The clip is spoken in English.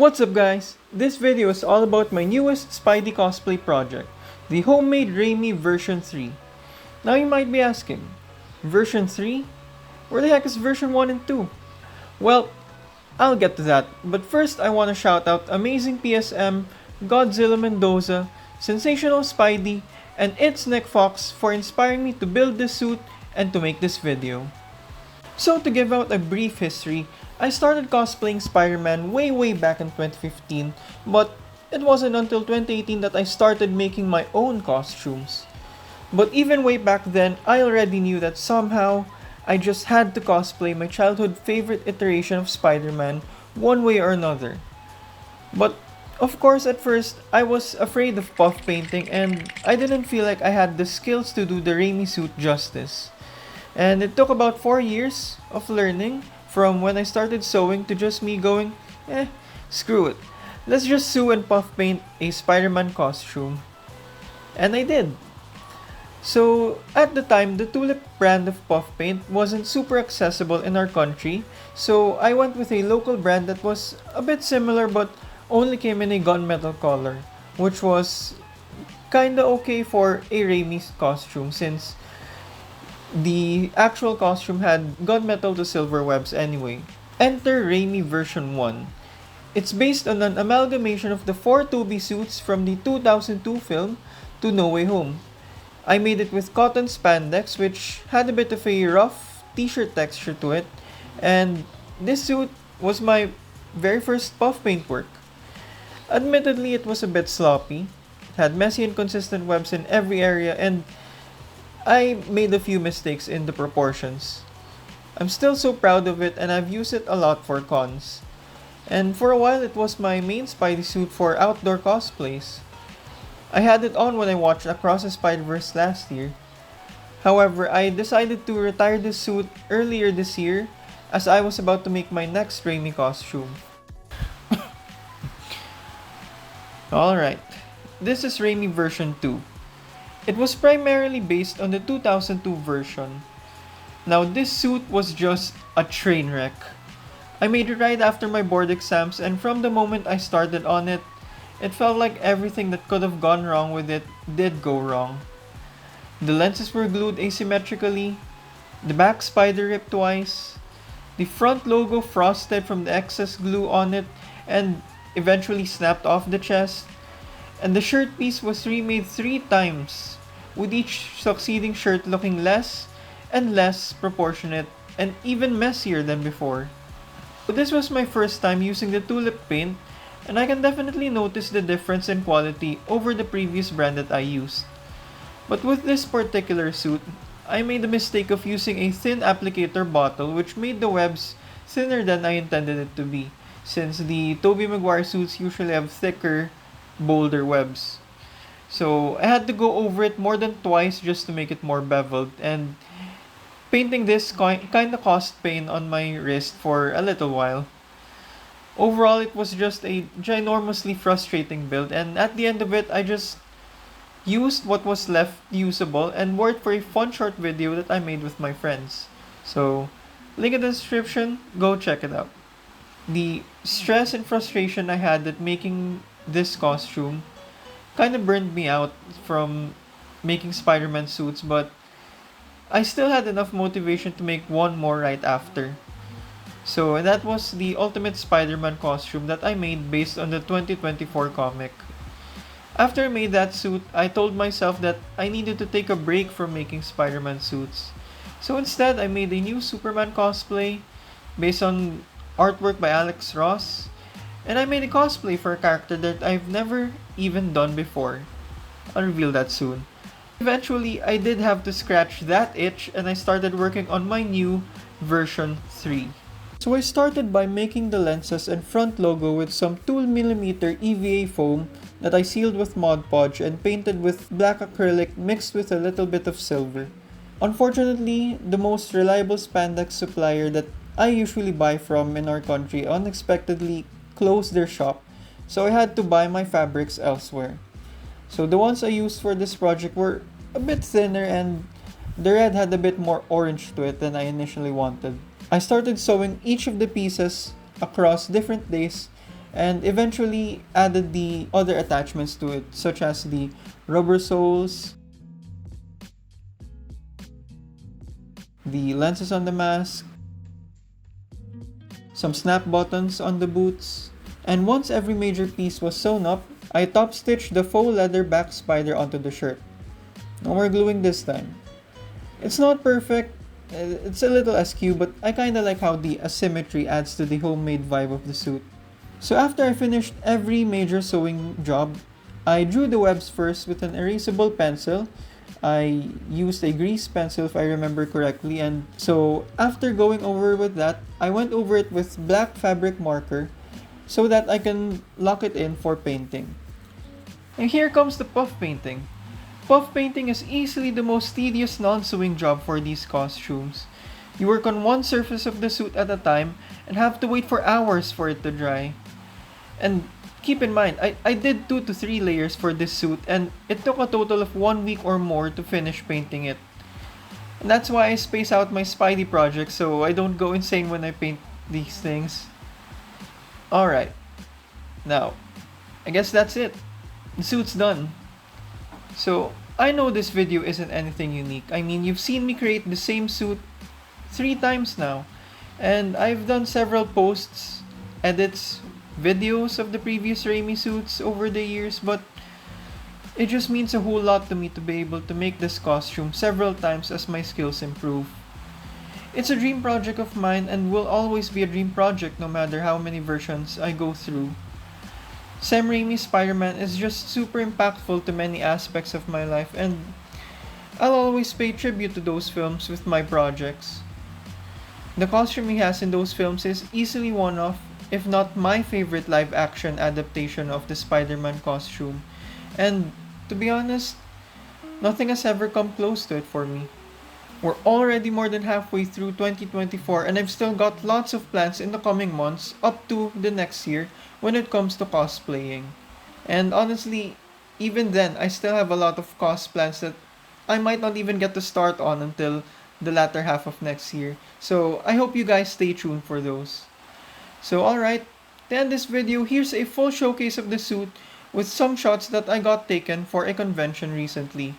What's up guys? This video is all about my newest Spidey cosplay project, the homemade Raimi version 3. Now you might be asking, version 3? Where the heck is version 1 and 2? Well, I'll get to that, but first I want to shout out Amazing PSM, Godzilla Mendoza, Sensational Spidey, and It's Nick Fox for inspiring me to build this suit and to make this video. So to give out a brief history, I started cosplaying Spider-Man way back in 2015, but it wasn't until 2018 that I started making my own costumes. But even way back then, I already knew that somehow I just had to cosplay my childhood favorite iteration of Spider-Man one way or another. But of course at first, I was afraid of puff painting and I didn't feel like I had the skills to do the Raimi suit justice. And it took about 4 years of learning from when I started sewing to just me going, screw it. Let's just sew and puff paint a Spider-Man costume. And I did. So at the time, the Tulip brand of puff paint wasn't super accessible in our country. So I went with a local brand that was a bit similar but only came in a gunmetal color, which was kinda okay for a Raimi costume since the actual costume had gunmetal to silver webs anyway. Enter Raimi version 1. It's based on an amalgamation of the 4 Toby suits from the 2002 film to No Way Home. I made it with cotton spandex which had a bit of a rough t-shirt texture to it, and this suit was my very first puff paint work. Admittedly, it was a bit sloppy. It had messy inconsistent webs in every area and I made a few mistakes in the proportions. I'm still so proud of it and I've used it a lot for cons. And for a while it was my main Spidey suit for outdoor cosplays. I had it on when I watched Across the Spider-Verse last year. However, I decided to retire this suit earlier this year as I was about to make my next Raimi costume. Alright, this is Raimi version 2. It was primarily based on the 2002 version. Now this suit was just a train wreck. I made it right after my board exams and from the moment I started on it, it felt like everything that could have gone wrong with it did go wrong. The lenses were glued asymmetrically, the back spider ripped twice, the front logo frosted from the excess glue on it and eventually snapped off the chest, and the shirt piece was remade 3 times, with each succeeding shirt looking less and less proportionate and even messier than before. But this was my first time using the Tulip paint, and I can definitely notice the difference in quality over the previous brand that I used. But with this particular suit, I made the mistake of using a thin applicator bottle which made the webs thinner than I intended it to be, since the Tobey Maguire suits usually have thicker, bolder webs. So I had to go over it more than twice just to make it more beveled, and painting this kinda caused pain on my wrist for a little while. Overall, it was just a ginormously frustrating build, and at the end of it, I just used what was left usable and wore it for a fun short video that I made with my friends. So, link in the description, go check it out. The stress and frustration I had at making this costume kind of burned me out from making Spider-Man suits, but I still had enough motivation to make one more right after. So that was the Ultimate Spider-Man costume that I made based on the 2024 comic. After I made that suit, I told myself that I needed to take a break from making Spider-Man suits. So instead, I made a new Superman cosplay based on artwork by Alex Ross, and I made a cosplay for a character that I've never even done before. I'll reveal that soon. Eventually, I did have to scratch that itch and I started working on my new version 3. So I started by making the lenses and front logo with some 2mm EVA foam that I sealed with Mod Podge and painted with black acrylic mixed with a little bit of silver. Unfortunately, the most reliable spandex supplier that I usually buy from in our country unexpectedly closed their shop, so I had to buy my fabrics elsewhere. So the ones I used for this project were a bit thinner and the red had a bit more orange to it than I initially wanted. I started sewing each of the pieces across different days and eventually added the other attachments to it, such as the rubber soles, the lenses on the mask, some snap buttons on the boots, and once every major piece was sewn up, I top stitched the faux leather back spider onto the shirt. No more gluing this time. It's not perfect, it's a little askew, but I kinda like how the asymmetry adds to the homemade vibe of the suit. So after I finished every major sewing job, I drew the webs first with an erasable pencil. I used a grease pencil if I remember correctly, and so after going over with that, I went over it with black fabric marker so that I can lock it in for painting. And here comes the puff painting. Puff painting is easily the most tedious non-sewing job for these costumes. You work on one surface of the suit at a time and have to wait for hours for it to dry. And keep in mind, I did 2 to 3 layers for this suit and it took a total of 1 week or more to finish painting it. And that's why I space out my Spidey projects so I don't go insane when I paint these things. Alright, now, I guess that's it. The suit's done. So, I know this video isn't anything unique. I mean, you've seen me create the same suit 3 times now. And I've done several posts, edits, videos of the previous Raimi suits over the years, but it just means a whole lot to me to be able to make this costume several times as my skills improve. It's a dream project of mine and will always be a dream project no matter how many versions I go through. Sam Raimi's Spider-Man is just super impactful to many aspects of my life, and I'll always pay tribute to those films with my projects. The costume he has in those films is easily one of, if not my favorite live-action adaptation of the Spider-Man costume, and to be honest, nothing has ever come close to it for me. We're already more than halfway through 2024 and I've still got lots of plans in the coming months up to the next year when it comes to cosplaying. And honestly, even then, I still have a lot of cos plans that I might not even get to start on until the latter half of next year. So I hope you guys stay tuned for those. So alright, to end this video, here's a full showcase of the suit with some shots that I got taken for a convention recently.